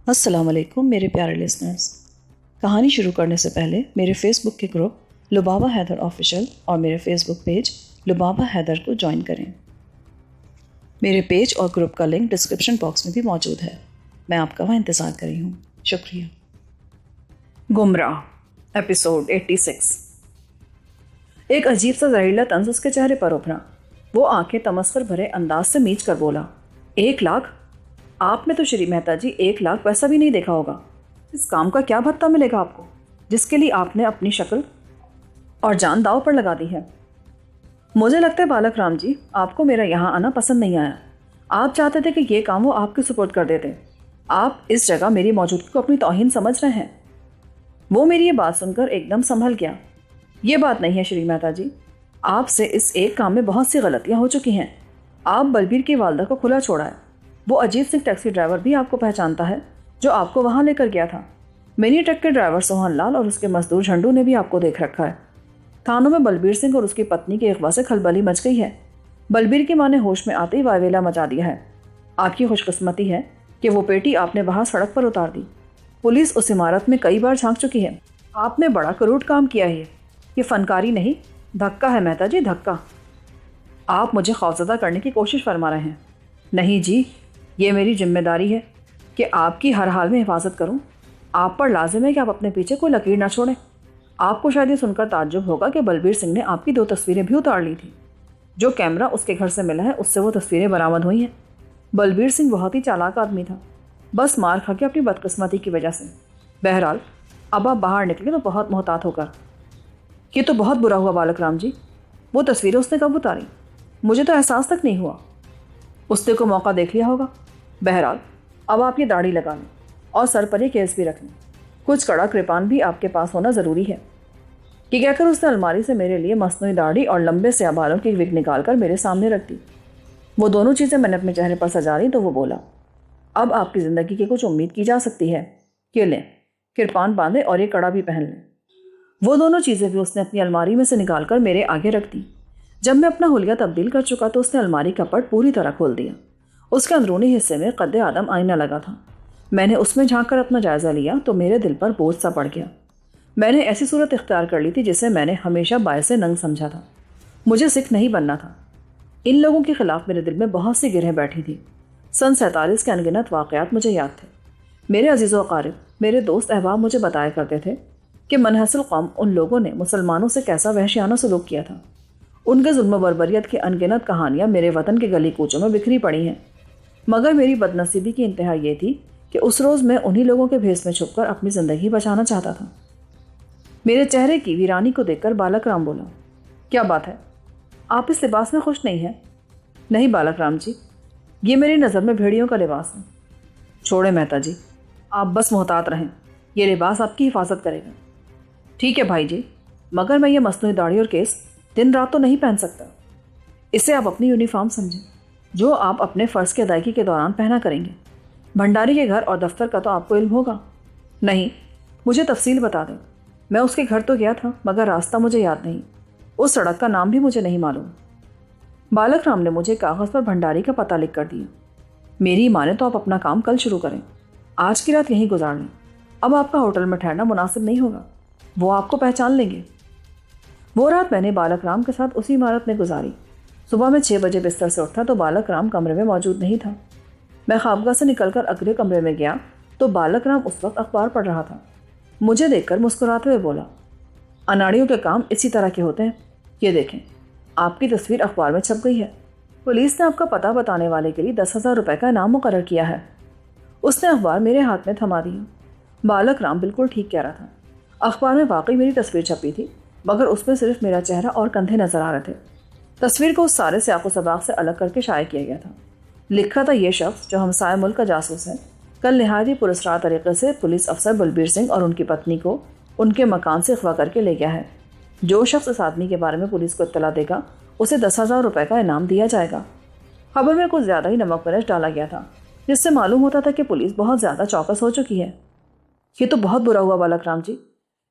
अस्सलाम वालेकुम मेरे प्यारे लिसनर्स। कहानी शुरू करने से पहले मेरे फेसबुक के ग्रुप लुबाबा हैदर ऑफिशियल और मेरे फेसबुक पेज लुबाबा हैदर को ज्वाइन करें। मेरे पेज और ग्रुप का लिंक डिस्क्रिप्शन बॉक्स में भी मौजूद है। मैं आपका वहाँ इंतज़ार कर रही हूँ। शुक्रिया। गुमराह एपिसोड 86। एक अजीब सा जहरीला तंज उसके चेहरे पर उभरा। वो आंखें तमस्कुर भरे अंदाज से मीच कर बोला, 1 लाख? आपने तो श्री मेहता जी 1 लाख पैसा भी नहीं देखा होगा। इस काम का क्या भत्ता मिलेगा आपको, जिसके लिए आपने अपनी शक्ल और जान दांव पर लगा दी है? मुझे लगता है बालक राम जी, आपको मेरा यहाँ आना पसंद नहीं आया। आप चाहते थे कि ये काम वो आपके सुपुर्द कर देते। आप इस जगह मेरी मौजूदगी को अपनी तौहीन समझ रहे हैं। वो मेरी ये बात सुनकर एकदम संभल गया। ये बात नहीं है श्री मेहता जी, आपसे इस एक काम में बहुत सी गलतियाँ हो चुकी हैं। आप बलबीर की वालदा को खुला छोड़ा है। वो अजीत सिंह टैक्सी ड्राइवर भी आपको पहचानता है जो आपको वहाँ लेकर गया था। मिनी ट्रक के ड्राइवर सोहन लाल और उसके मजदूर झंडू ने भी आपको देख रखा है। थानों में बलबीर सिंह और उसकी पत्नी के अगवा से खलबली मच गई है। बलबीर की माँ ने होश में आते ही वायवेला मचा दिया है। आपकी खुशकिस्मती है कि वो पेटी आपने वहाँ सड़क पर उतार दी। पुलिस उस इमारत में कई बार झांक चुकी है। आपने बड़ा करूट काम किया है। ये फनकारी नहीं, धक्का है मेहता जी, धक्का। आप मुझे खौफजदा करने की कोशिश फरमा रहे हैं। नहीं जी, ये मेरी जिम्मेदारी है कि आपकी हर हाल में हिफाजत करूं। आप पर लाजिम है कि आप अपने पीछे कोई लकीर ना छोड़ें। आपको शायद ये सुनकर ताज्जुब होगा कि बलबीर सिंह ने आपकी 2 तस्वीरें भी उतार ली थी। जो कैमरा उसके घर से मिला है उससे वो तस्वीरें बरामद हुई हैं। बलबीर सिंह बहुत ही चालाक आदमी था, बस मार खा के अपनी बदकिस्मती की वजह से। बहरहाल अब आप बाहर निकले तो बहुत मोहतात होकर। ये तो बहुत बुरा हुआ बालक राम जी। वो तस्वीरें उसने कब उतारी? मुझे तो एहसास तक नहीं हुआ। उसने को मौका देख लिया होगा। बहरहाल अब आप ये दाढ़ी लगा लें और सर पर ये केस भी रख लें। कुछ कड़ा कृपान भी आपके पास होना ज़रूरी है। कि कहकर उसने अलमारी से मेरे लिए मसनूई दाढ़ी और लंबे स्याह बालों की विग निकाल कर मेरे सामने रख दी। वो दोनों चीज़ें मैंने अपने चेहरे पर सजा ली तो वो बोला, अब आपकी ज़िंदगी की कुछ उम्मीद की जा सकती है। कि लें, कृपान बांधे और ये कड़ा भी पहन लें। वो दोनों चीज़ें भी उसने अपनी अलमारी में से निकाल कर मेरे आगे रख दी। जब मैं अपना हुलिया तब्दील कर चुका तो उसने अलमारी का पट पूरी तरह खोल दिया। उसके अंदरूनी हिस्से में कद्दे आदम आईना लगा था। मैंने उसमें झांक कर अपना जायज़ा लिया तो मेरे दिल पर बोझ सा पड़ गया। मैंने ऐसी सूरत इख्तियार कर ली थी जिसे मैंने हमेशा बायसे नंग समझा था। मुझे सिख नहीं बनना था। इन लोगों के खिलाफ मेरे दिल में बहुत सी गिरहें बैठी थी। सन 47 के अनगिनत वाक़यात मुझे याद थे। मेरे अजीज़ व अकारिब, मेरे दोस्त अहबाब मुझे बताया करते थे कि मनहसल कौम उन लोगों ने मुसलमानों से कैसा वहशियाना सलूक किया था। उनके जुल्म बर्बरियत की अनगिनत कहानियाँ मेरे वतन के गली कूचों में बिखरी पड़ी हैं। मगर मेरी बदनसीबी की इंतहा ये थी कि उस रोज़ मैं उन्हीं लोगों के भेस में छुपकर अपनी ज़िंदगी बचाना चाहता था। मेरे चेहरे की वीरानी को देखकर बालक राम बोला, क्या बात है, आप इस लिबास में खुश नहीं हैं? नहीं बालक राम जी, ये मेरी नज़र में भेड़ियों का लिबास है। छोड़े मेहता जी, आप बस मोहतात रहें। ये लिबास आपकी हिफाजत करेगा। ठीक है भाई जी, मगर मैं ये मसनूई दाढ़ी और केस दिन रात तो नहीं पहन सकता। इसे आप अपनी यूनिफॉर्म समझें, जो आप अपने फ़र्ज़ की अदायगी के दौरान पहना करेंगे। भंडारी के घर और दफ्तर का तो आपको इल्म होगा। नहीं, मुझे तफसील बता दें। मैं उसके घर तो गया था मगर रास्ता मुझे याद नहीं। उस सड़क का नाम भी मुझे नहीं मालूम। बालक राम ने मुझे कागज़ पर भंडारी का पता लिख कर दिया। मेरी माने तो आप अपना काम कल शुरू करें। आज की रात यहीं गुजार लें। अब आपका होटल में ठहरना मुनासिब नहीं होगा। वो आपको पहचान लेंगे। वो रात मैंने बालक राम के साथ उसी इमारत में गुजारी। सुबह मैं 6 बजे बिस्तर से उठा तो बालक राम कमरे में मौजूद नहीं था। मैं ख्वाबगाह से निकलकर अगले कमरे में गया तो बालक राम उस वक्त अखबार पढ़ रहा था। मुझे देखकर मुस्कुराते हुए बोला, अनाड़ियों के काम इसी तरह के होते हैं। ये देखें, आपकी तस्वीर अखबार में छप गई है। पुलिस ने आपका पता बताने वाले के लिए 10,000 रुपये का इनाम मुकर्रर किया है। उसने अखबार मेरे हाथ में थमा दिया। बालक राम बिल्कुल ठीक कह रहा था। अखबार में वाकई मेरी तस्वीर छपी थी, मगर उसमें सिर्फ मेरा चेहरा और कंधे नजर आ रहे थे। तस्वीर को उस सारे सियाक़ो सबाक़ से अलग करके शाये किया गया था। लिखा था, ये शख्स जो हमसाए मुल्क का जासूस है, कल नहायत ही पुरस्कार तरीके से पुलिस अफसर बलबीर सिंह और उनकी पत्नी को उनके मकान से अगवा करके ले गया है। जो शख्स इस आदमी के बारे में पुलिस को इत्तला देगा उसे 10,000 रुपये का इनाम दिया जाएगा। खबर में कुछ ज़्यादा ही नमक मिर्च डाला गया था, जिससे मालूम होता था कि पुलिस बहुत ज़्यादा चौकस हो चुकी है। ये तो बहुत बुरा हुआ बालक राम जी,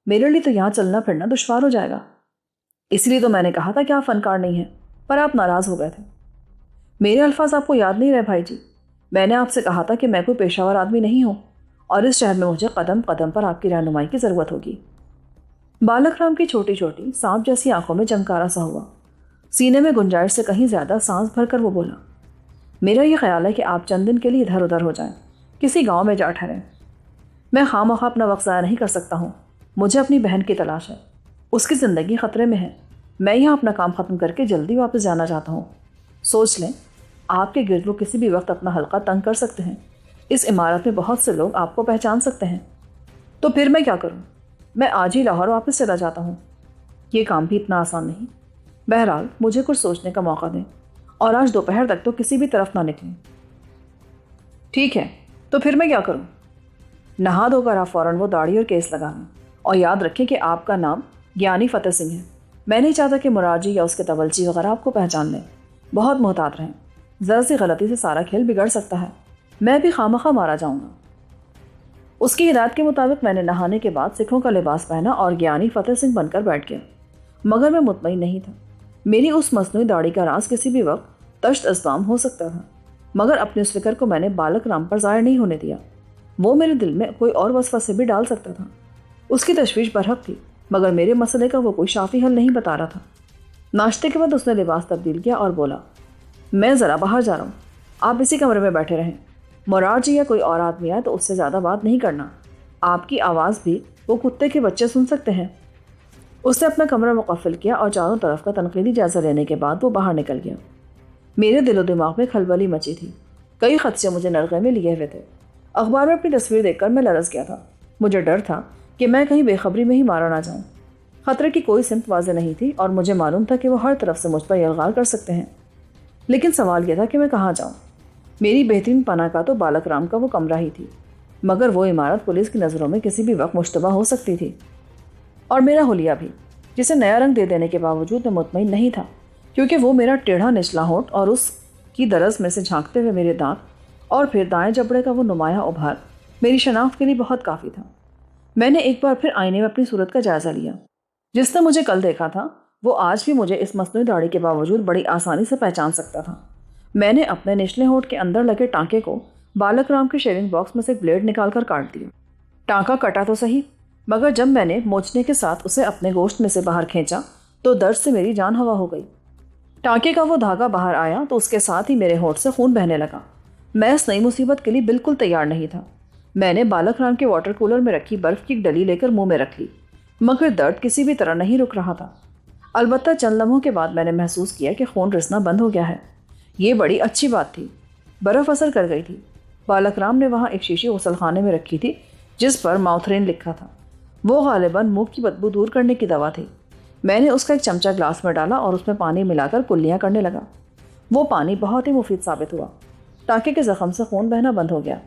मेरे लिए तो यहाँ चलना फिरना दुश्वार हो जाएगा। इसलिए तो मैंने कहा था कि आप फनकार नहीं हैं, पर आप नाराज़ हो गए थे। मेरे अल्फाज आपको याद नहीं रहे भाई जी। मैंने आपसे कहा था कि मैं कोई पेशावर आदमी नहीं हूँ और इस शहर में मुझे कदम कदम पर आपकी रहनुमाई की ज़रूरत होगी। बालक राम की छोटी छोटी सांप जैसी आंखों में चमकारा सा हुआ। सीने में गुंजाइश से कहीं ज़्यादा सांस भरकर वो बोला, मेरा ये ख्याल है कि आप चंद दिन के लिए इधर उधर हो जाएं, किसी गांव में जा ठहरें। मैं खामखा अपना वक्त ज़ाया नहीं कर सकता हूँ। मुझे अपनी बहन की तलाश है, उसकी ज़िंदगी ख़तरे में है। मैं यहाँ अपना काम ख़त्म करके जल्दी वापस जाना चाहता हूँ। सोच लें, आपके गिर्द वो किसी भी वक्त अपना हल्का तंग कर सकते हैं। इस इमारत में बहुत से लोग आपको पहचान सकते हैं। तो फिर मैं क्या करूँ? मैं आज ही लाहौर वापस चला जाता हूँ। ये काम भी इतना आसान नहीं। बहरहाल मुझे कुछ सोचने का मौका दें और आज दोपहर तक तो किसी भी तरफ ना निकलें। ठीक है, तो फिर मैं क्या करूँ? नहा धोकर आप फ़ौरन वो दाढ़ी और केस लगा लें और याद रखें कि आपका नाम ज्ञानी फ़तेह सिंह है। मैं नहीं चाहता कि मुरारजी या उसके तवलची वगैरह आपको पहचान लें। बहुत मोहतात रहें, ज़रा सी गलती से सारा खेल बिगड़ सकता है। मैं भी खामखा मारा जाऊँगा। उसकी हिदायत के मुताबिक मैंने नहाने के बाद सिखों का लिबास पहना और ज्ञानी फ़तेह सिंह बनकर बैठ गया। मगर मैं मुतमईन नहीं था। मेरी उस मसनूई दाढ़ी का राज किसी भी वक्त तश्त अस्बाम हो सकता था। मगर अपनी उस फिक्र को मैंने बालक राम पर ज़ाहिर नहीं होने दिया। वो मेरे दिल में कोई और वसवसे भी डाल सकता था। उसकी तशवीश बरहक थी, मगर मेरे मसले का वो कोई शाफी हल नहीं बता रहा था। नाश्ते के बाद उसने लिबास तब्दील किया और बोला, मैं ज़रा बाहर जा रहा हूँ, आप इसी कमरे में बैठे रहें। मुरारजी या कोई और आदमी आए तो उससे ज़्यादा बात नहीं करना। आपकी आवाज़ भी वो कुत्ते के बच्चे सुन सकते हैं। उसने अपना कमरा मुकफ़िल किया और चारों तरफ का तनकीदी जायज़ा लेने के बाद वो बाहर निकल गया। मेरे दिलो दिमाग में खलबली मची थी। कई खदशे मुझे नरगे में लिए हुए थे। अखबार में अपनी तस्वीर देखकर मैं लरज़ गया था। मुझे डर था कि मैं कहीं बेखबरी में ही मारा ना जाऊँ। ख़तरे की कोई सिमत वाज़ेह नहीं थी और मुझे मालूम था कि वो हर तरफ से मुझ पर यलगार कर सकते हैं। लेकिन सवाल यह था कि मैं कहाँ जाऊँ। मेरी बेहतरीन पनाह का तो बालक राम का वो कमरा ही थी, मगर वो इमारत पुलिस की नज़रों में किसी भी वक्त मुश्तबा हो सकती थी। और मेरा हुलिया भी, जिसे नया रंग दे देने के बावजूद मैं मुतमईन नहीं था, क्योंकि वो मेरा टेढ़ा निचला होंठ और उसकी दरज में से झांकते हुए मेरे दांत और फिर दाएं जबड़े का वो नुमाया उभार मेरी शनाख्त के लिए बहुत काफ़ी था। मैंने एक बार फिर आईने में अपनी सूरत का जायज़ा लिया। जिसने मुझे कल देखा था वो आज भी मुझे इस मसनूई दाढ़ी के बावजूद बड़ी आसानी से पहचान सकता था। मैंने अपने निचले होंठ के अंदर लगे टाँके को बालक राम के शेविंग बॉक्स में से एक ब्लेड निकालकर काट दिया। टाँका कटा तो सही, मगर जब मैंने मोचने के साथ उसे अपने गोश्त में से बाहर खींचा तो दर्द से मेरी जान हवा हो गई। टाँके का वो धागा बाहर आया तो उसके साथ ही मेरे होंठ से खून बहने लगा। मैं इस नई मुसीबत के लिए बिल्कुल तैयार नहीं था। मैंने बालक राम के वाटर कूलर में रखी बर्फ़ की एक डली लेकर मुंह में रख ली, मगर दर्द किसी भी तरह नहीं रुक रहा था। अलबत्ता चंद लम्हों के बाद मैंने महसूस किया कि खून रिसना बंद हो गया है। ये बड़ी अच्छी बात थी। बर्फ़ असर कर गई थी। बालक राम ने वहाँ एक शीशी गुसलखाने में रखी थी जिस पर माउथरेन लिखा था। वो गालिबन मुँह की बदबू दूर करने की दवा थी। मैंने उसका एक चमचा ग्लास में डाला और उसमें पानी मिलाकर कुल्लियाँ करने लगा। वो पानी बहुत ही मुफीद साबित हुआ। टाँके के ज़ख्म से खून बहना बंद हो गया।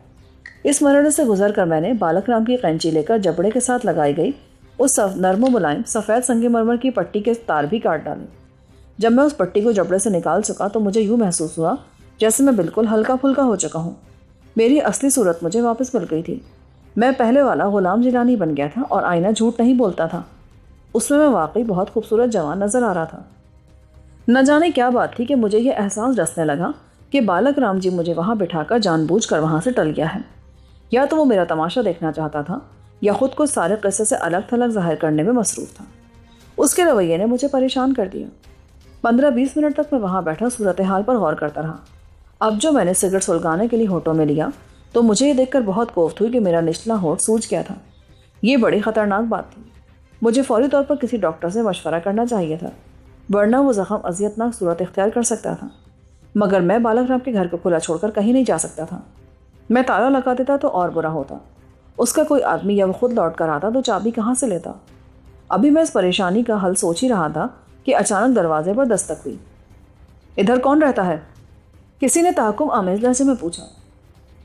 इस मरहले से गुजर कर मैंने बालक राम की कैंची लेकर जबड़े के साथ लगाई गई उस नरम मुलायम सफ़ेद संगमरमर की पट्टी के तार भी काट डाले। जब मैं उस पट्टी को जबड़े से निकाल चुका तो मुझे यूँ महसूस हुआ जैसे मैं बिल्कुल हल्का फुल्का हो चुका हूँ। मेरी असली सूरत मुझे वापस मिल गई थी। मैं पहले वाला गुलाम जिलानी बन गया था और आईना झूठ नहीं बोलता था। उसमें मैं वाकई बहुत खूबसूरत जवान नज़र आ रहा था। न जाने क्या बात थी कि मुझे यह एहसास डसने लगा कि बालक राम जी मुझे वहाँ बिठाकर जानबूझकर वहाँ से टल गया है। या तो वो मेरा तमाशा देखना चाहता था या ख़ुद को सारे क़िस्से से अलग थलग ज़ाहिर करने में मसरूफ़ था। उसके रवैये ने मुझे परेशान कर दिया। 15-20 मिनट तक मैं वहाँ बैठा सूरत हाल पर गौर करता रहा। अब जो मैंने सिगरेट सुलगाने के लिए होठों में लिया तो मुझे ये देखकर बहुत कोफ्त हुई कि मेरा निचला होठ सूज गया था। ये बड़ी ख़तरनाक बात थी। मुझे फौरी तौर पर किसी डॉक्टर से मशवरा करना चाहिए था, वरना वो ज़ख़म अजियतनाक सूरत इख्तियार कर सकता था। मगर मैं बालक राम के घर को खुला छोड़कर कहीं नहीं जा सकता था। मैं ताला लगा देता तो और बुरा होता। उसका कोई आदमी या वो खुद लौट कर आता तो चाबी कहाँ से लेता। अभी मैं इस परेशानी का हल सोच ही रहा था कि अचानक दरवाजे पर दस्तक हुई। इधर कौन रहता है? किसी ने ताकुम आमेज़ लहजे में पूछा।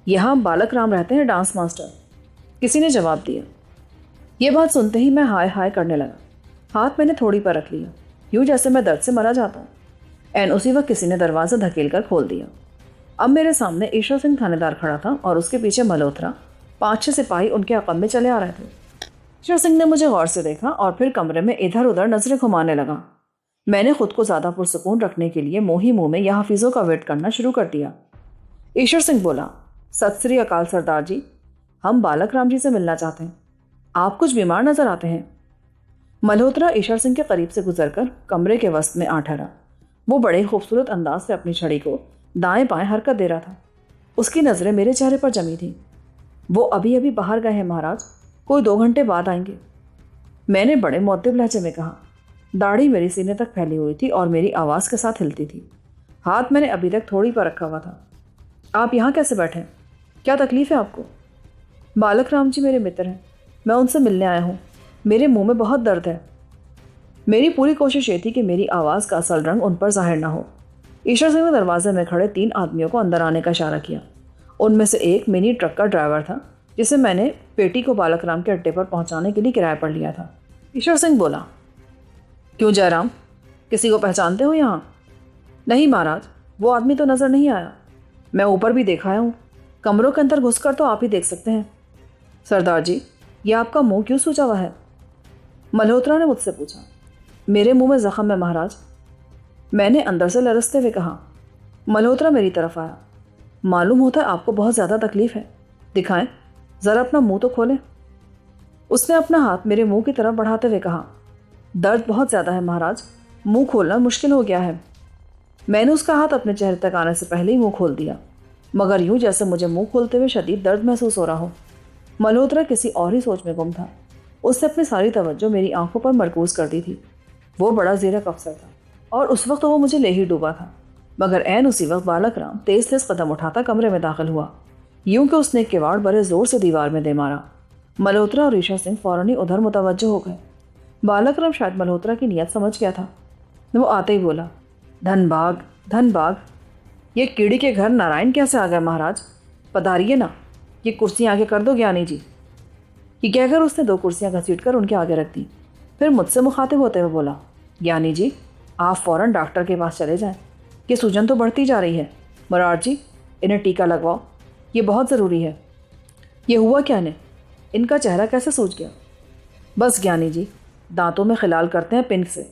यहाँ बालक राम रहते हैं, डांस मास्टर, किसी ने जवाब दिया। ये बात सुनते ही मैं हाय हाय करने लगा। हाथ मैंने थोड़ी पर रख लिया, यूँ जैसे मैं दर्द से मरा जाता हूँ। एन उसी वक्त किसी ने दरवाज़ा धकेल कर खोल दिया। अब मेरे सामने ईश्वर सिंह थानेदार खड़ा था और उसके पीछे मल्होत्रा, 5-6 सिपाही उनके अक़ब में चले आ रहे थे। ईश्वर सिंह ने मुझे गौर से देखा और फिर कमरे में इधर उधर नजरें घुमाने लगा। मैंने खुद को ज़्यादा पुरसकून रखने के लिए मुँह ही मुँह में या हफीज़ों का वेट करना शुरू कर दिया। ईश्वर सिंह बोला, सत श्री अकाल सरदार जी। हम बालक राम जी से मिलना चाहते हैं। आप कुछ बीमार नजर आते हैं। मल्होत्रा ईश्वर सिंह के करीब से गुजरकर कमरे के वस्त में आ ठहरा। वो बड़े खूबसूरत अंदाज से अपनी छड़ी को दाएं बाएं हरकत दे रहा था। उसकी नज़रें मेरे चेहरे पर जमी थीं। वो अभी अभी बाहर गए हैं महाराज, कोई 2 घंटे बाद आएंगे। मैंने बड़े मुअद्दिब लहजे में कहा। दाढ़ी मेरी सीने तक फैली हुई थी और मेरी आवाज़ के साथ हिलती थी। हाथ मैंने अभी तक थोड़ी पर रखा हुआ था। आप यहाँ कैसे बैठे? क्या तकलीफ़ है आपको? बालक राम जी मेरे मित्र हैं, मैं उनसे मिलने आया हूँ। मेरे मुंह में बहुत दर्द है। मेरी पूरी कोशिश ये थी कि मेरी आवाज़ का असल रंग उन पर जाहिर ना हो। ईश्वर सिंह ने दरवाजे में खड़े 3 आदमियों को अंदर आने का इशारा किया। उनमें से एक मिनी ट्रक का ड्राइवर था, जिसे मैंने पेटी को बालक राम के अड्डे पर पहुंचाने के लिए किराए पर लिया था। ईश्वर सिंह बोला, क्यों जयराम, किसी को पहचानते हो यहाँ? नहीं महाराज, वो आदमी तो नज़र नहीं आया। मैं ऊपर भी देखा हूँ, कमरों के अंदर घुसकर तो आप ही देख सकते हैं। सरदार जी, ये आपका मुंह क्यों सूजा हुआ है? मल्होत्रा ने मुझसे पूछा। मेरे मुंह में जख्म है महाराज, मैंने अंदर से लरसते हुए कहा। मल्होत्रा मेरी तरफ आया। मालूम होता है आपको बहुत ज़्यादा तकलीफ़ है, दिखाएं ज़रा अपना मुंह तो खोलें। उसने अपना हाथ मेरे मुंह की तरफ बढ़ाते हुए कहा, दर्द बहुत ज़्यादा है महाराज, मुंह खोलना मुश्किल हो गया है। मैंने उसका हाथ अपने चेहरे तक आने से पहले ही मुंह खोल दिया, मगर यूं जैसे मुझे मुंह खोलते हुए शदीद दर्द महसूस हो रहा हो। मल्होत्रा किसी और ही सोच में गुम था। उसने अपनी सारी तवज्जो मेरी आंखों पर मरकूज कर दी थी। वो बड़ा ज़ीरक अफसर था और उस वक्त वो मुझे ले ही डूबा था। मगर ऐन उसी वक्त बालक राम तेज तेज कदम उठाता कमरे में दाखिल हुआ, यूं कि उसने एक किवाड़ बड़े ज़ोर से दीवार में दे मारा। मल्होत्रा और ईश्वर सिंह फौरन ही उधर मुतवज्जो हो गए। बालक राम शायद मल्होत्रा की नीयत समझ गया था। वो आते ही बोला, धनबाग धनबाग, ये कीड़ी के घर नारायण कैसे आ गए महाराज? पधारिए ना, ये कुर्सियाँ आगे कर दो ज्ञानी जी। ये कहकर उसने 2 कुर्सियाँ घसीटकर उनके आगे रख दी। फिर मुझसे मुखातिब होते हुए बोला, ज्ञानी जी, आप फ़ौरन डॉक्टर के पास चले जाएं। ये सूजन तो बढ़ती जा रही है। मुरार जी, इन्हें टीका लगवाओ, ये बहुत ज़रूरी है। ये हुआ क्या इन्हें? इनका चेहरा कैसे सूज गया? बस ज्ञानी जी, दांतों में खिलाल करते हैं पिन से,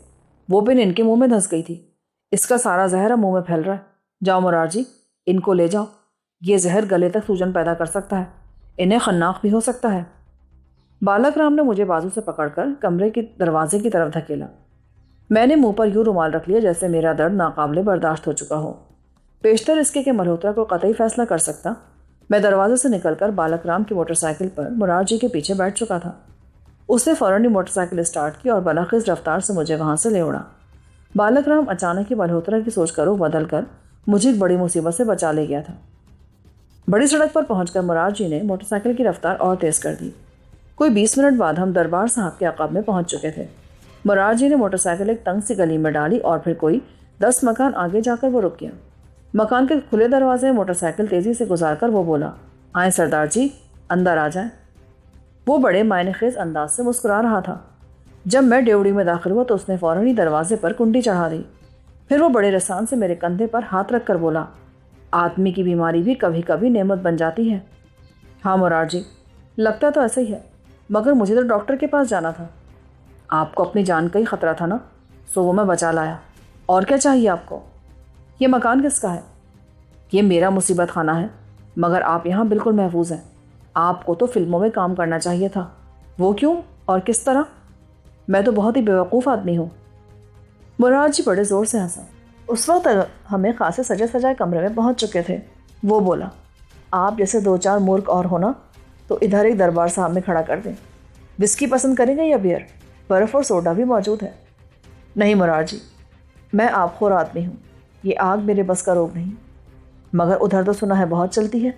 वो पिन इनके मुंह में धंस गई थी। इसका सारा जहर मुंह में फैल रहा है। जाओ मुरार जी, इनको ले जाओ। ये जहर गले तक सूजन पैदा कर सकता है, इन्हें खन्नाक भी हो सकता है। बालक राम ने मुझे बाजू से पकड़कर कमरे के दरवाजे की तरफ धकेला। मैंने मुंह पर यूं रुमाल रख लिया जैसे मेरा दर्द नाकाबिले बर्दाश्त हो चुका हो। पेशतर इसके कि मल्होत्रा को कतई फैसला कर सकता, मैं दरवाजे से निकलकर बालक राम की मोटरसाइकिल पर मुरार जी के पीछे बैठ चुका था। उसने फ़ौरन ही मोटरसाइकिल स्टार्ट की और बलाखिज़ रफ्तार से मुझे वहाँ से ले उड़ा। बालक राम अचानक ही मल्होत्रा की सोच करो बदल कर मुझे एक बड़ी मुसीबत से बचा ले गया था। बड़ी सड़क पर पहुंचकर मुरार जी ने मोटरसाइकिल की रफ्तार और तेज़ कर दी। कोई 20 मिनट बाद हम दरबार साहब के अक़ब में पहुंच चुके थे। मुरार जी ने मोटरसाइकिल एक तंग सी गली में डाली और फिर कोई 10 मकान आगे जाकर वो रुक गया। मकान के खुले दरवाजे में मोटरसाइकिल तेज़ी से गुजारकर वो बोला, आए सरदार जी, अंदर आ जाएं। वो बड़े मायनेखेज़ अंदाज से मुस्कुरा रहा था। जब मैं ड्योढ़ी में दाखिल हुआ तो उसने फ़ौरन ही दरवाजे पर कुंडी चढ़ा दी। फिर वो बड़े रसान से मेरे कंधे पर हाथ रख कर बोला, आदमी की बीमारी भी कभी कभी नेमत बन जाती है। हाँ मुरार जी, लगता तो ऐसा ही है, मगर मुझे तो डॉक्टर के पास जाना था। आपको अपनी जान का ही ख़तरा था ना, सो वो मैं बचा लाया। और क्या चाहिए आपको? ये मकान किसका है? ये मेरा मुसीबत खाना है, मगर आप यहाँ बिल्कुल महफूज हैं। आपको तो फिल्मों में काम करना चाहिए था। वो क्यों और किस तरह? मैं तो बहुत ही बेवकूफ़ आदमी हूँ। मुरार जी बड़े ज़ोर से हंसा। उस वक्त हमें खासे सजे सजाए कमरे में पहुँच चुके थे। वो बोला, आप जैसे 2-4 मूर्ख और हो ना, तो इधर एक दरबार साहब में खड़ा कर दें। विस्की पसंद करेंगे या बियर? बर्फ़ और सोडा भी मौजूद है। नहीं मुरार जी, मैं आबखोर आदमी हूँ, ये आग मेरे बस का रोग नहीं। मगर उधर तो सुना है बहुत चलती है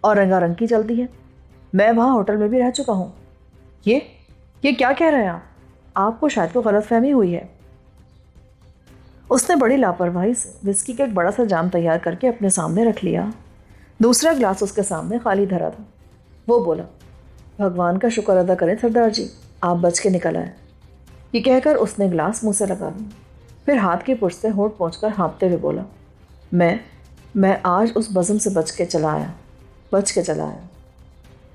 और रंगारंग की चलती है। मैं वहाँ होटल में भी रह चुका हूँ। ये क्या कह रहे हैं आप? आपको शायद को गलतफहमी हुई है। उसने बड़ी लापरवाही से विस्की का एक बड़ा सा जाम तैयार करके अपने सामने रख लिया। दूसरा गिलास उसके सामने खाली धरा था। वो बोला, भगवान का शुक्र अदा करें सरदार जी, आप बच के निकल आए। ये कहकर उसने गिलास मुँह से लगा लिया। फिर हाथ की पुष्ट से होठ पहुँचकर हाँपते हुए बोला, मैं आज उस बज़म से बच के चला आया।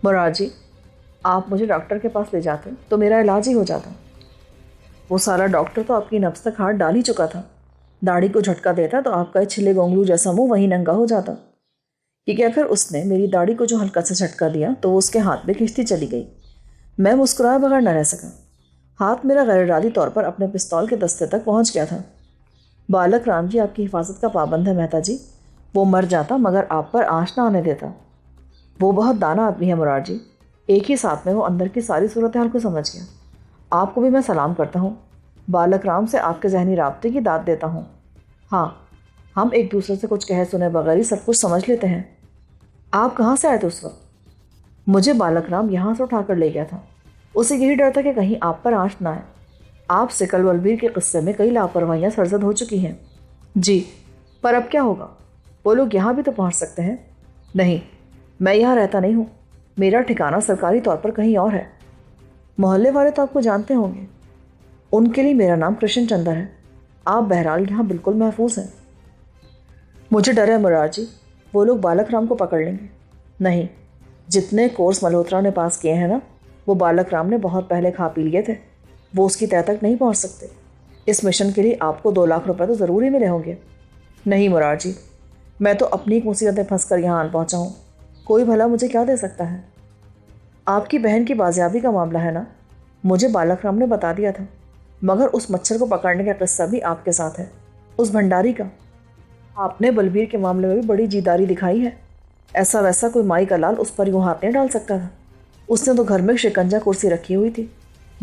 मुरार जी, आप मुझे डॉक्टर के पास ले जाते तो मेरा इलाज ही हो जाता। वो सारा डॉक्टर तो आपकी नब्ज़ तक हाथ डाल ही चुका था। दाढ़ी को झटका देता तो आपका छिले गोंगलू जैसा मुंह वहीं नंगा हो जाता। कि कहकर उसने मेरी दाढ़ी को जो हल्का सा झटका दिया तो वो उसके हाथ में खींचती चली गई। मैं मुस्कुराए बगैर न रह सका। हाथ मेरा गैर इरादी तौर पर अपने पिस्तौल के दस्ते तक पहुंच गया था। बालक राम जी आपकी हिफाजत का पाबंद है मेहता जी। वो मर जाता मगर आप पर आँच ना आने देता। वो बहुत दाना आदमी है मुरार जी। एक ही साथ में वो अंदर की सारी सूरत हाल को समझ गया। आपको भी मैं सलाम करता हूँ। बालक राम से आपके जहनी राब्ते की दाद देता हूँ। हाँ, हम एक दूसरे से कुछ कहे सुने बगैर ही सब कुछ समझ लेते हैं। आप कहाँ से आए थे उस वक्त? मुझे बालक राम यहाँ से उठाकर ले गया था। उसे यही डर था कि कहीं आप पर आँच ना आए। आप सिकल बलबीर के किस्से में कई लापरवाहियाँ सरजद हो चुकी हैं। जी, पर अब क्या होगा? वो लोग यहाँ भी तो पहुँच सकते हैं। नहीं, मैं यहाँ रहता नहीं हूँ। मेरा ठिकाना सरकारी तौर पर कहीं और है। मोहल्ले वाले तो आपको जानते होंगे। उनके लिए मेरा नाम कृष्ण चंद्र है। आप बहरहाल यहाँ बिल्कुल महफूज हैं। मुझे डर है मुरार जी, वो लोग बालक राम को पकड़ लेंगे। नहीं, जितने कोर्स मल्होत्रा ने पास किए हैं ना, वो बालक राम ने बहुत पहले खा पी लिए थे। वो उसकी तह तक नहीं पहुँच सकते। इस मिशन के लिए आपको 2 लाख रुपए तो ज़रूर ही मिले होंगे। नहीं मुरार जी, मैं तो अपनी एक मुसीबत में फंस कर यहाँ आन पहुँचा हूँ। कोई भला मुझे क्या दे सकता है? आपकी बहन की बाजियाबी का मामला है ना? मुझे बालक राम ने बता दिया था, मगर उस मच्छर को पकड़ने का किस्सा भी आपके साथ है, उस भंडारी का। आपने बलबीर के मामले में भी बड़ी जीदारी दिखाई है। ऐसा वैसा कोई माई का लाल उस पर यूँ हाथ नहीं डाल सकता था। उसने तो घर में शिकंजा कुर्सी रखी हुई थी।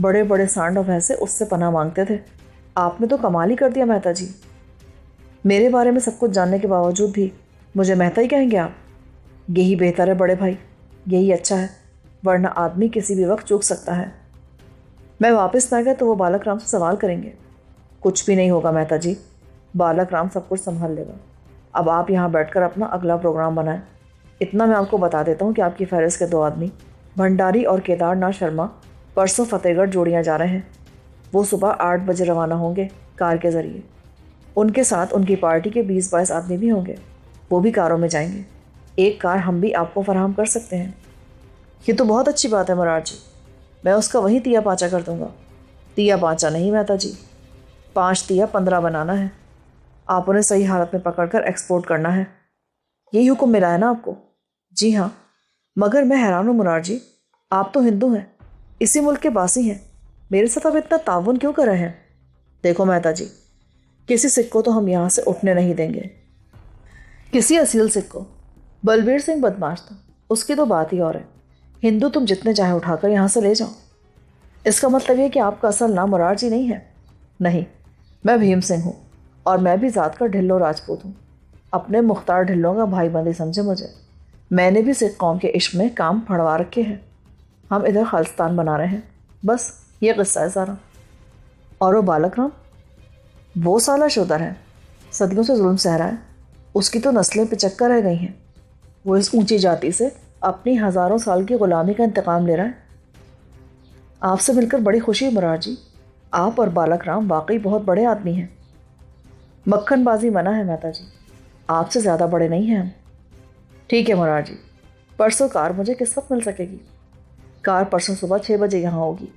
बड़े बड़े सांड और भैंसे उससे पनाह मांगते थे। आपने तो कमाल ही कर दिया मेहता जी। मेरे बारे में सब कुछ जानने के बावजूद भी मुझे मेहता ही कहेंगे आप? यही बेहतर है बड़े भाई, यही अच्छा है, वरना आदमी किसी भी वक्त चूक सकता है। मैं वापस ना गया तो वो बालक राम से सवाल करेंगे। कुछ भी नहीं होगा मेहता जी, बालक राम सब कुछ संभाल लेगा। अब आप यहाँ बैठकर अपना अगला प्रोग्राम बनाएं। इतना मैं आपको बता देता हूँ कि आपकी फहरिस्त के 2 आदमी, भंडारी और केदारनाथ शर्मा, परसों फतेहगढ़ जोड़ियाँ जा रहे हैं। वो सुबह 8 बजे रवाना होंगे कार के ज़रिए। उनके साथ उनकी पार्टी के 20-22 आदमी भी होंगे। वो भी कारों में जाएंगे। एक कार हम भी आपको फराहम कर सकते हैं। ये तो बहुत अच्छी बात है मुरार जी। मैं उसका वही तिया पाँचा कर दूंगा। तिया पाँचा नहीं मेहता जी, 5 तिया 15 बनाना है। आप उन्हें सही हालत में पकड़कर एक्सपोर्ट करना है। यही हुक्म मिला है ना आपको? जी हाँ, मगर मैं हैरान हूँ मुरार जी, आप तो हिंदू हैं, इसी मुल्क के बासी हैं, मेरे साथ आप इतना ताउन क्यों कर रहे हैं? देखो मेहता जी, किसी सिख को तो हम यहाँ से उठने नहीं देंगे। किसी असील सिख को? बलबीर सिंह बदमाश था, उसकी तो बात ही और है। हिंदू तुम जितने चाहे उठाकर यहाँ से ले जाओ। इसका मतलब ये कि आपका असल नाम मुरार जी नहीं है? नहीं, मैं भीम सिंह हूँ और मैं भी ज़ात का ढिल्लो राजपूत हूँ। अपने मुख्तार ढिल्लों का भाई बंदी समझे मुझे। मैंने भी सिख कौम के इश्क में काम फड़वा रखे हैं। हम इधर खालिस्तान बना रहे हैं, बस ये किस्सा है सारा। और वो बालक राम, वो साला शूदर है, सदियों से जुल्म सह रहा है। उसकी तो नस्लें पिचक्कर रह गई हैं। वो इस ऊंची जाति से अपनी हज़ारों साल की ग़ुलामी का इंतकाम ले रहा है। आपसे मिलकर बड़ी खुशी है मुरार जी। आप और बालक राम वाकई बहुत बड़े आदमी हैं। मक्खनबाजी मना है मेहता जी, आपसे ज़्यादा बड़े नहीं हैं हम। ठीक है मुरार जी, परसों कार मुझे किस वक्त मिल सकेगी? कार परसों सुबह 6 बजे यहाँ होगी।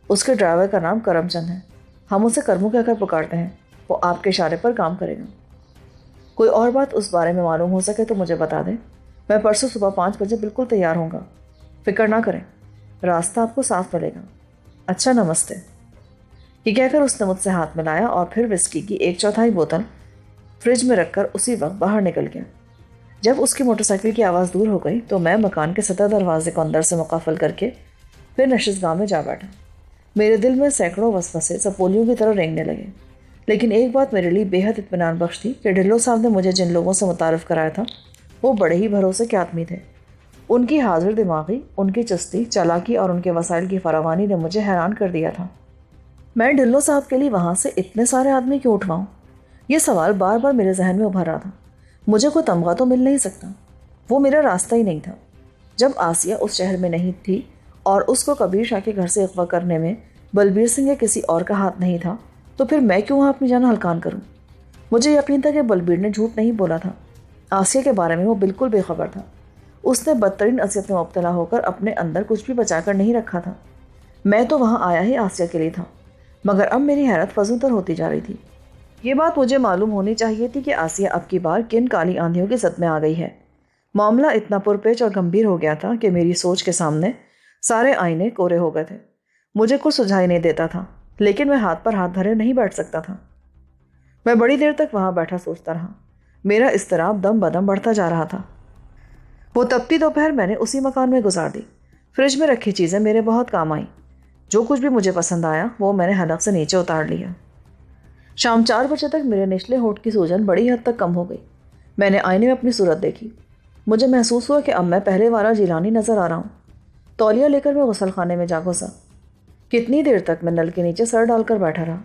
उसके ड्राइवर का नाम करमचंद है। हम उसे करमू कहकर पुकारते हैं। वो आपके इशारे पर काम करेगा। कोई और बात उस बारे में मालूम हो सके तो मुझे बता दें। मैं परसों सुबह 5 बजे बिल्कुल तैयार होऊंगा। फिक्र ना करें, रास्ता आपको साफ मिलेगा। अच्छा, नमस्ते। ये कहकर उसने मुझसे हाथ मिलाया और फिर विस्की की 1/4 बोतल फ्रिज में रखकर उसी वक्त बाहर निकल गया। जब उसकी मोटरसाइकिल की आवाज़ दूर हो गई तो मैं मकान के सतह दरवाजे को अंदर से मुकाफल करके फिर नशिशगाह में जा बैठा। मेरे दिल में सैकड़ों वसवसे सपोलियों की तरह रेंगने लगे, लेकिन एक बात मेरे लिए बेहद इत्मीनान बख्श थी कि ढिल्लो साहब ने मुझे जिन लोगों से मुतारफ़ कराया था वो बड़े ही भरोसे के आदमी थे। उनकी हाजिर दिमागी, उनकी चुस्ती, चालाकी और उनके वसाइल की फरावानी ने मुझे हैरान कर दिया था। मैं ढिल्लो साहब के लिए वहाँ से इतने सारे आदमी क्यों उठवाऊँ? ये सवाल बार बार मेरे जहन में उभर रहा था। मुझे कोई तमगा तो मिल नहीं सकता, वो मेरा रास्ता ही नहीं था। जब आसिया उस शहर में नहीं थी और उसको कबीर शाह के घर से अगवा करने में बलबीर सिंह या किसी और का हाथ नहीं था, तो फिर मैं क्यों वहाँ अपनी जान हल्कान करूँ? मुझे यकीन था कि बलबीर ने झूठ नहीं बोला था। आसिया के बारे में वो बिल्कुल बेखबर था। उसने बदतरीन असियत में मुब्तला होकर अपने अंदर कुछ भी बचाकर नहीं रखा था। मैं तो वहाँ आया ही आसिया के लिए था, मगर अब मेरी हैरत फजूतर होती जा रही थी। ये बात मुझे मालूम होनी चाहिए थी कि आसिया अब की बार किन काली आंधियों के सदमे आ गई है। मामला इतना पुरपेच और गंभीर हो गया था कि मेरी सोच के सामने सारे आईने कोरे हो गए थे। मुझे कुछ सुझाई नहीं देता था, लेकिन मैं हाथ पर हाथ धरे नहीं बैठ सकता था। मैं बड़ी देर तक वहां बैठा सोचता रहा। मेरा इज़्तिराब दम बदम बढ़ता जा रहा था। वो तपती दोपहर मैंने उसी मकान में गुजार दी। फ्रिज में रखी चीज़ें मेरे बहुत काम आई। जो कुछ भी मुझे पसंद आया वो मैंने हलक से नीचे उतार लिया। शाम 4 बजे तक मेरे निचले होठ की सूजन बड़ी हद तक कम हो गई। मैंने आईने में अपनी सूरत देखी। मुझे महसूस हुआ कि अब मैं पहले वाला जिलानी नजर आ रहा हूँ। तौलिया लेकर मैं गुसलखाने में जा घुसा। कितनी देर तक मैं नल के नीचे सर डालकर बैठा रहा।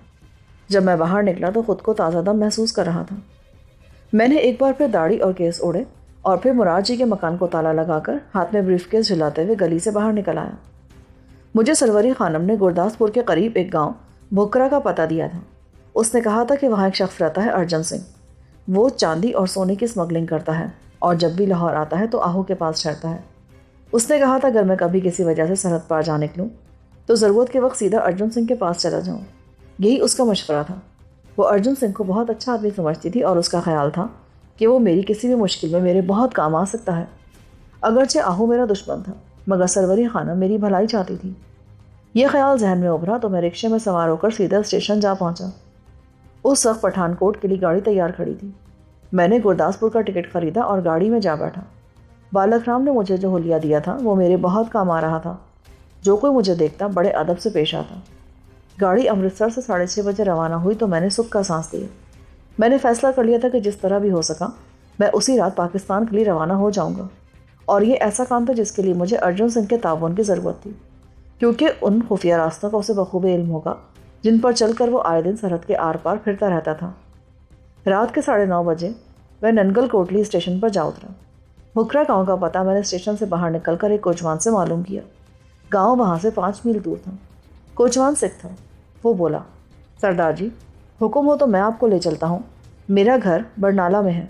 जब मैं बाहर निकला तो खुद को ताज़ा दम महसूस कर रहा था। मैंने एक बार फिर दाढ़ी और केस ओढ़े और फिर मुराद जी के मकान को ताला लगाकर हाथ में ब्रीफकेस झुलाते हुए गली से बाहर निकल आया। मुझे सरवरी खानम ने गुरदासपुर के करीब एक गांव भुकरा का पता दिया था। उसने कहा था कि वहाँ एक शख्स रहता है, अर्जन सिंह। वो चांदी और सोने की स्मगलिंग करता है और जब भी लाहौर आता है तो आहू के पास ठहरता है। उसने कहा था अगर मैं कभी किसी वजह से सरहद पार जा निकलूँ तो ज़रूरत के वक्त सीधा अर्जुन सिंह के पास चला जाऊँ। यही उसका मशवरा था। वो अर्जुन सिंह को बहुत अच्छा आदमी समझती थी और उसका ख्याल था कि वो मेरी किसी भी मुश्किल में मेरे बहुत काम आ सकता है। अगरचे आहू मेरा दुश्मन था, मगर सरवरी खानम मेरी भलाई चाहती थी। यह ख्याल जहन में उभरा तो मैं रिक्शे में सवार होकर सीधा स्टेशन जा पहुंचा। उस वक्त पठानकोट के लिए गाड़ी तैयार खड़ी थी। मैंने गुरदासपुर का टिकट खरीदा और गाड़ी में जा बैठा। बालक राम ने मुझे जो हुलिया दिया था वो मेरे बहुत काम आ रहा था। जो कोई मुझे देखता बड़े अदब से पेश आता। गाड़ी अमृतसर से 6:30 बजे रवाना हुई तो मैंने सुख का सांस लिया। मैंने फैसला कर लिया था कि जिस तरह भी हो सका मैं उसी रात पाकिस्तान के लिए रवाना हो जाऊंगा। और ये ऐसा काम था जिसके लिए मुझे अर्जुन सिंह के ताउन की ज़रूरत थी, क्योंकि उन खुफिया रास्तों का उसे बखूबी इल्म होगा जिन पर चलकर वो आए दिन सरहद के आर पार फिरता रहता था। रात के 9:30 बजे वह ननगल कोटली स्टेशन पर जा उतरा। मुकरा गांव का पता मैंने स्टेशन से बाहर निकलकर एक कोचवान से मालूम किया। गांव वहां से 5 मील दूर था। कोचवान सिख था। वो बोला, सरदार जी, हुक्म हो तो मैं आपको ले चलता हूँ। मेरा घर बरनाला में है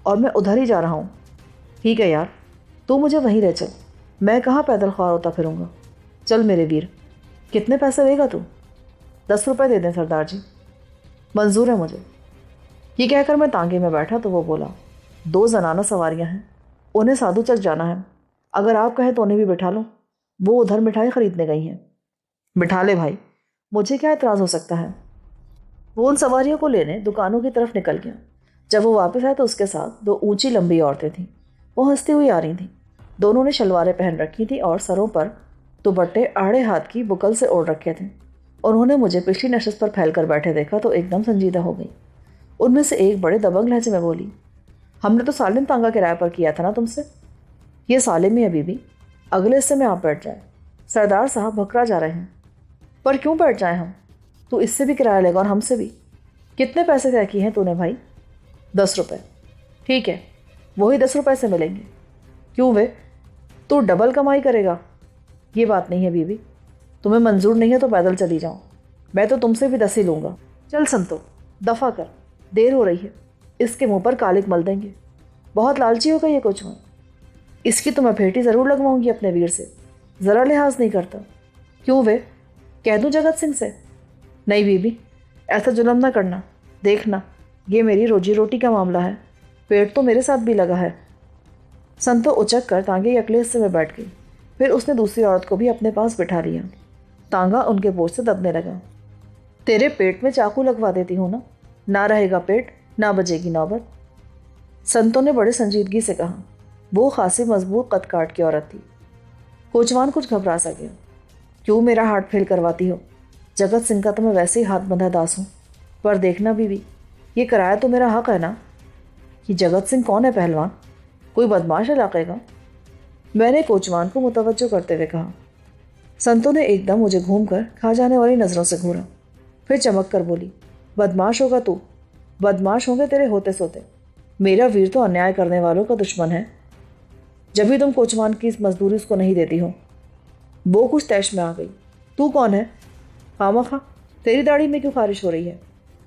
और मैं उधर ही जा रहा हूँ। ठीक है यार, तू मुझे वहीं ले चल। मैं कहाँ पैदल ख्वार होता फिरूँगा। चल मेरे वीर। कितने पैसे देगा तू? 10 रुपये दे दें सरदार जी। मंजूर है मुझे। ये कहकर मैं तांगे में बैठा तो वो बोला, 2 जनाना सवारियां हैं, उन्हें साधु चक जाना है। अगर आप कहें तो उन्हें भी बिठा लो। वो उधर मिठाई खरीदने गई हैं। बिठा ले भाई, मुझे क्या एतराज़ हो सकता है। वो उन सवारियों को लेने दुकानों की तरफ निकल गया। जब वो वापस आए तो उसके साथ 2 ऊंची लंबी औरतें थीं। वो हंसती हुई आ रही थीं। दोनों ने शलवारें पहन रखी थी और सरों पर दुपट्टे आड़े हाथ की बुकल से ओढ़ रखे थे। उन्होंने मुझे पिछली नशस्त पर फैलकर बैठे देखा तो एकदम संजीदा हो गई। उनमें से एक बड़े दबंग लहजे में बोली, हमने तो सालिम तांगा किराए पर किया था ना तुमसे। ये सालिम ही है बीबी, अगले हिस्से में आप बैठ जाए। सरदार साहब भकरा जा रहे हैं। पर क्यों बैठ जाएं हम? तू इससे भी किराया लेगा और हमसे भी। कितने पैसे तय किए हैं तूने भाई? 10 रुपये। ठीक है, वही 10 रुपये से मिलेंगे। क्यों वे, तू डबल कमाई करेगा? ये बात नहीं है बीबी, तुम्हें मंजूर नहीं है तो पैदल चली जाओ। मैं तो तुमसे भी 10 ही लूँगा। चल संतो, दफ़ा कर, देर हो रही है। इसके मुंह पर कालिक मल देंगे। बहुत लालची होगा ये कोचवान। इसकी तो मैं फेटी ज़रूर लगवाऊंगी अपने वीर से। ज़रा लिहाज नहीं करता। क्यों वे, कह दूँ जगत सिंह से? नहीं बीबी, ऐसा जुल्म ना करना। देखना, ये मेरी रोजी रोटी का मामला है। पेट तो मेरे साथ भी लगा है। संतो उचक कर तांगे के अगले हिस्से में बैठ गई। फिर उसने दूसरी औरत को भी अपने पास बिठा लिया। तांगा उनके बोझ से दबने लगा। तेरे पेट में चाकू लगवा देती हूँ ना रहेगा पेट, ना बजेगी नौबत। संतों ने बड़े संजीदगी से कहा। वो खासी मजबूत कद काट की औरत थी। कोचवान कुछ घबरा सा गया। क्यों मेरा हार्ट फेल करवाती हो? जगत सिंह का तो मैं वैसे ही हाथ बंधा दास हूँ। पर देखना बीवी, ये किराया तो मेरा हक है ना। ये जगत सिंह कौन है पहलवान? कोई बदमाश इलाके का? मैंने कोचवान को मुतवज्जो करते हुए कहा। संतों ने एकदम मुझे घूमकर खा जाने वाली नज़रों से घूरा। फिर चमक कर बोली, बदमाश होगा तू? बदमाश होंगे तेरे होते सोते। मेरा वीर तो अन्याय करने वालों का दुश्मन है। जब भी तुम कोचवान की इस मजदूरी उसको नहीं देती हो। वो कुछ तैश में आ गई। तू कौन है? खामखा तेरी दाढ़ी में क्यों खारिश हो रही है?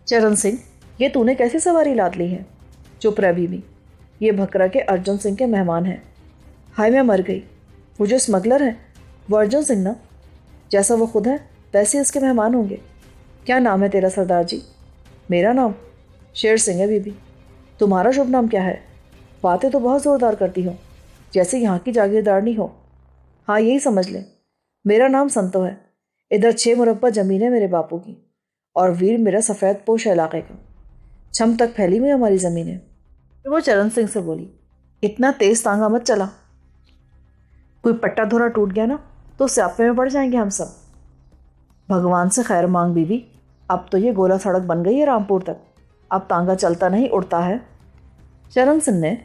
चरण सिंह, ये तूने कैसी सवारी लाद ली है? चुप रह बीबी, ये भकरा के अर्जुन सिंह के मेहमान हैं। हाय मैं मर गई। वो जो स्मगलर है वो अर्जुन सिंह ना? जैसा वो खुद है वैसे इसके मेहमान होंगे। क्या नाम है तेरा सरदार जी? मेरा नाम शेर सिंह है बीबी। तुम्हारा शुभ नाम क्या है? बातें तो बहुत ज़ोरदार करती हो, जैसे यहाँ की जागीरदारनी हो। हाँ, यही समझ ले। मेरा नाम संतो है। इधर 6 मुरब्बा ज़मीन है मेरे बापू की, और वीर मेरा सफ़ेद पोश है इलाके का। छम तक फैली हुई हमारी ज़मीन है। फिर वो चरण सिंह से बोली, इतना तेज़ तांगा मत चला, कोई पट्टा धोरा टूट गया ना तो स्यापे में पड़ जाएंगे हम सब। भगवान से खैर मांग बीबी, अब तो ये गोला सड़क बन गई है रामपुर तक, अब तांगा चलता नहीं उड़ता है। चरण सिंह ने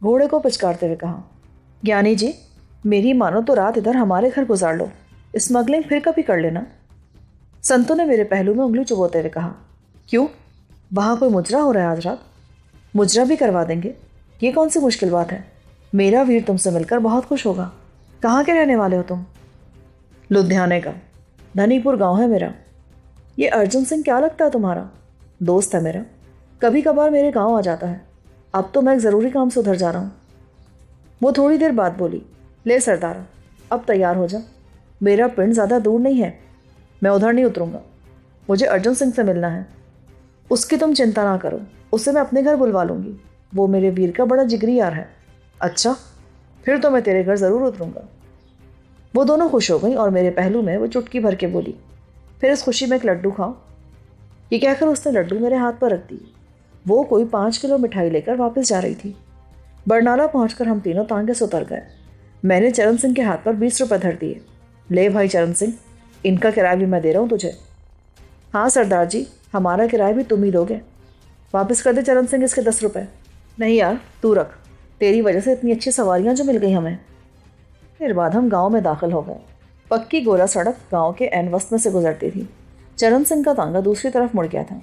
घोड़े को पिचकारते हुए कहा, ज्ञानी जी, मेरी मानो तो रात इधर हमारे घर गुजार लो, स्मगलिंग फिर कभी कर लेना। संतों ने मेरे पहलू में उंगली चुभोते हुए कहा, क्यों, वहाँ कोई मुजरा हो रहा है आज रात? मुजरा भी करवा देंगे, ये कौन सी मुश्किल बात है। मेरा वीर तुमसे मिलकर बहुत खुश होगा। कहाँ के रहने वाले हो तुम? लुधियाने का, धनीपुर गांव है मेरा। ये अर्जुन सिंह क्या लगता है तुम्हारा? दोस्त है मेरा, कभी कभार मेरे गांव आ जाता है। अब तो मैं एक ज़रूरी काम से उधर जा रहा हूँ। वो थोड़ी देर बाद बोली, ले सरदारा, अब तैयार हो जा, मेरा पिंड ज़्यादा दूर नहीं है, मैं उधर नहीं उतरूँगा। मुझे अर्जुन सिंह से मिलना है। उसकी तुम चिंता ना करो, उसे मैं अपने घर बुलवा लूँगी, वो मेरे वीर का बड़ा जिगरी यार है। अच्छा, फिर तो मैं तेरे घर ज़रूर उतरूँगा। वो दोनों खुश हो गई और मेरे पहलू में वो चुटकी भर के बोली, फिर इस खुशी में एक लड्डू खाओ। ये कहकर उसने लड्डू मेरे हाथ पर रख दी। वो कोई 5 किलो मिठाई लेकर वापस जा रही थी। बरनाला पहुंचकर हम तीनों तांगे से उतर गए। मैंने चरण सिंह के हाथ पर 20 रुपये धर दिए। ले भाई चरण सिंह, इनका किराया भी मैं दे रहा हूँ तुझे। हाँ सरदार जी, हमारा किराया भी तुम ही दोगे। वापस कर दे चरण सिंह इसके 10 रुपये। नहीं यार, तू रख, तेरी वजह से इतनी अच्छी सवारियाँ जो मिल गई हमें। फिर बाद हम गांव में दाखिल हो गए। पक्की गोला सड़क गांव के एन वस्त में से गुजरती थी। चरण सिंह का तांगा दूसरी तरफ मुड़ गया था।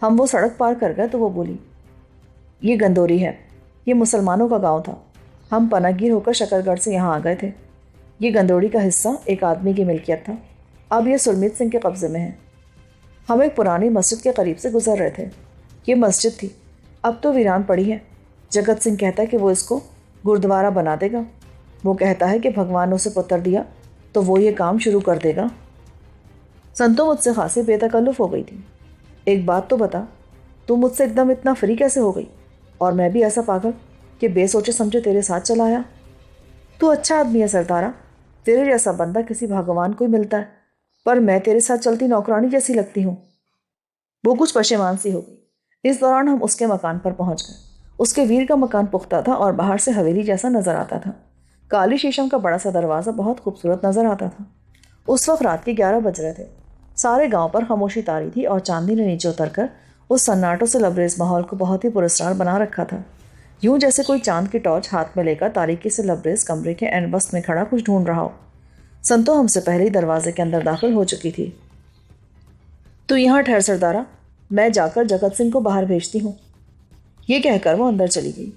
हम वो सड़क पार कर गए तो वो बोली, ये गंदोरी है, ये मुसलमानों का गांव था। हम पनागीर होकर शकरगढ़ से यहाँ आ गए थे। ये गंदोरी का हिस्सा एक आदमी की मिल्कियत था, अब ये सुरमीत सिंह के कब्जे में है। हम एक पुरानी मस्जिद के करीब से गुजर रहे थे। ये मस्जिद थी, अब तो वीरान पड़ी है। जगत सिंह कहता है कि वो इसको गुरुद्वारा बना देगा। वो कहता है कि भगवान ने उसे पुत्र दिया तो वो ये काम शुरू कर देगा। संतो मुझसे खासी बेतकल्लुफ़ हो गई थी। एक बात तो बता, तू मुझसे एकदम इतना फ्री कैसे हो गई, और मैं भी ऐसा पागल कि बेसोचे समझे तेरे साथ चला आया? तू अच्छा आदमी है सरदारा, तेरे जैसा बंदा किसी भगवान को ही मिलता है, पर मैं तेरे साथ चलती नौकरानी जैसी लगती हूँ। वो कुछ पशेमान सी हो गई। इस दौरान हम उसके मकान पर पहुँच गए। उसके वीर का मकान पुख्ता था और बाहर से हवेली जैसा नजर आता था। काली शीशम का बड़ा सा दरवाज़ा बहुत खूबसूरत नजर आता था। उस वक्त रात के 11 बज रहे थे। सारे गांव पर खामोशी तारी थी और चांदी ने नीचे उतरकर उस सन्नाटों से लबरेज माहौल को बहुत ही पुरस्कार बना रखा था। यूं जैसे कोई चांद की टॉर्च हाथ में लेकर तारीकी से लबरेज कमरे के एन वस्त में खड़ा कुछ ढूंढ रहा हो। संतो हमसे पहले ही दरवाजे के अंदर दाखिल हो चुकी थी। तो यहाँ ठहर सरदारा, मैं जाकर जगत सिंह को बाहर भेजती हूँ। ये कहकर वो अंदर चली गई।